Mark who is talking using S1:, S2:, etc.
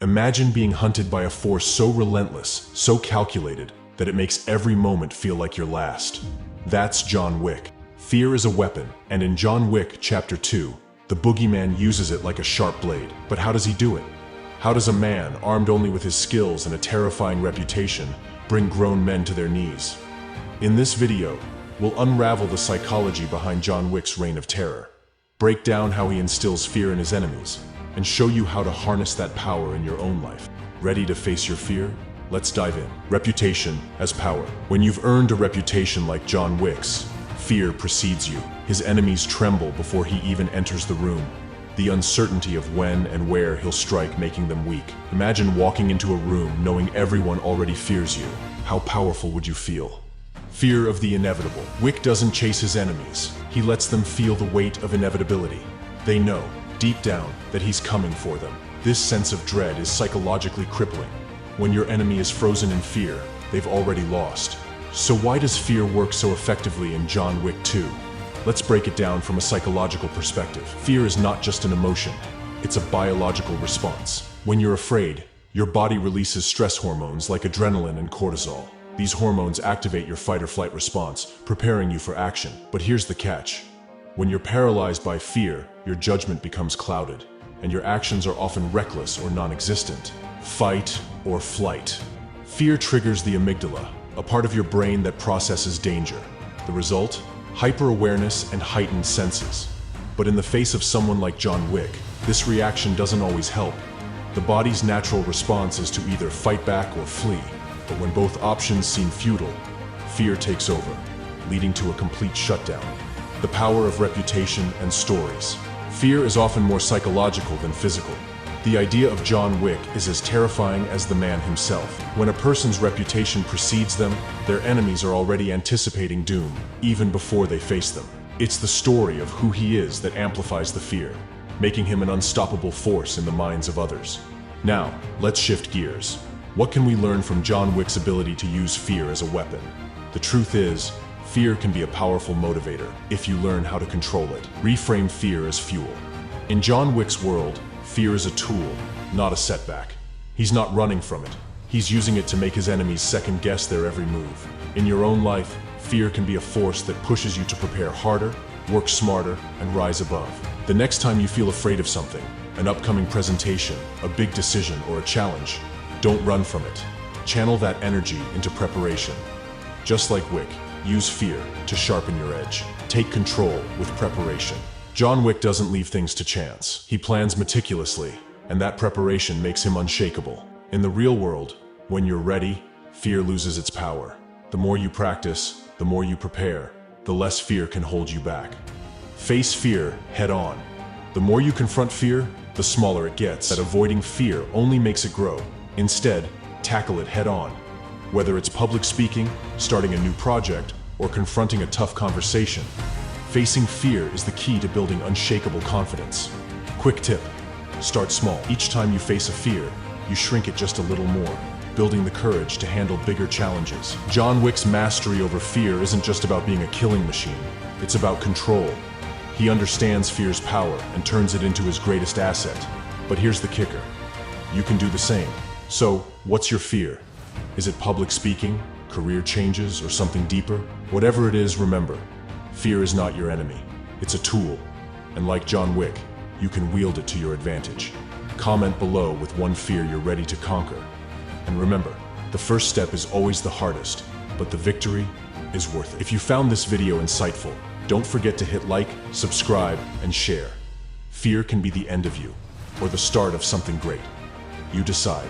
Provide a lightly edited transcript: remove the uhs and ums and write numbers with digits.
S1: Imagine being hunted by a force so relentless, so calculated, that it makes every moment feel like your last. That's John Wick. Fear is a weapon, and in John Wick Chapter 2, the boogeyman uses it like a sharp blade. But how does he do it? How does a man, armed only with his skills and a terrifying reputation, bring grown men to their knees? In this video, we'll unravel the psychology behind John Wick's reign of terror, break down how he instills fear in his enemies, and show you how to harness that power in your own life. Ready to face your fear? Let's dive in. Reputation as power. When you've earned a reputation like John Wick's, fear precedes you. His enemies tremble before he even enters the room, the uncertainty of when and where he'll strike making them weak. Imagine walking into a room knowing everyone already fears you. How powerful would you feel? Fear of the inevitable. Wick doesn't chase his enemies. He lets them feel the weight of inevitability. They know, deep down, that he's coming for them. This sense of dread is psychologically crippling. When your enemy is frozen in fear, they've already lost. So why does fear work so effectively in John Wick 2? Let's break it down from a psychological perspective. Fear is not just an emotion, it's a biological response. When you're afraid, your body releases stress hormones like adrenaline and cortisol. These hormones activate your fight or flight response, preparing you for action. But here's the catch. When you're paralyzed by fear, your judgment becomes clouded, and your actions are often reckless or non-existent. Fight or flight. Fear triggers the amygdala, a part of your brain that processes danger. The result? Hyper-awareness and heightened senses. But in the face of someone like John Wick, this reaction doesn't always help. The body's natural response is to either fight back or flee. But when both options seem futile, fear takes over, leading to a complete shutdown. The power of reputation and stories. Fear is often more psychological than physical. The idea of John Wick is as terrifying as the man himself. When a person's reputation precedes them, their enemies are already anticipating doom, even before they face them. It's the story of who he is that amplifies the fear, making him an unstoppable force in the minds of others. Now, let's shift gears. What can we learn from John Wick's ability to use fear as a weapon? The truth is, fear can be a powerful motivator if you learn how to control it. Reframe fear as fuel. In John Wick's world, fear is a tool, not a setback. He's not running from it. He's using it to make his enemies second-guess their every move. In your own life, fear can be a force that pushes you to prepare harder, work smarter, and rise above. The next time you feel afraid of something, an upcoming presentation, a big decision, or a challenge, don't run from it. Channel that energy into preparation. Just like Wick, use fear to sharpen your edge. Take control with preparation. John Wick doesn't leave things to chance. He plans meticulously, and that preparation makes him unshakable. In the real world, when you're ready, fear loses its power. The more you practice, the more you prepare, the less fear can hold you back. Face fear head on. The more you confront fear, the smaller it gets. That avoiding fear only makes it grow. Instead, tackle it head on. Whether it's public speaking, starting a new project, or confronting a tough conversation, facing fear is the key to building unshakable confidence. Quick tip: start small. Each time you face a fear, you shrink it just a little more, building the courage to handle bigger challenges. John Wick's mastery over fear isn't just about being a killing machine, it's about control. He understands fear's power and turns it into his greatest asset. But here's the kicker: you can do the same. So, what's your fear? Is it public speaking, career changes, or something deeper? Whatever it is, remember, fear is not your enemy. It's a tool, and like John Wick, you can wield it to your advantage. Comment below with one fear you're ready to conquer. And remember, the first step is always the hardest, but the victory is worth it. If you found this video insightful, don't forget to hit like, subscribe, and share. Fear can be the end of you, or the start of something great. You decide.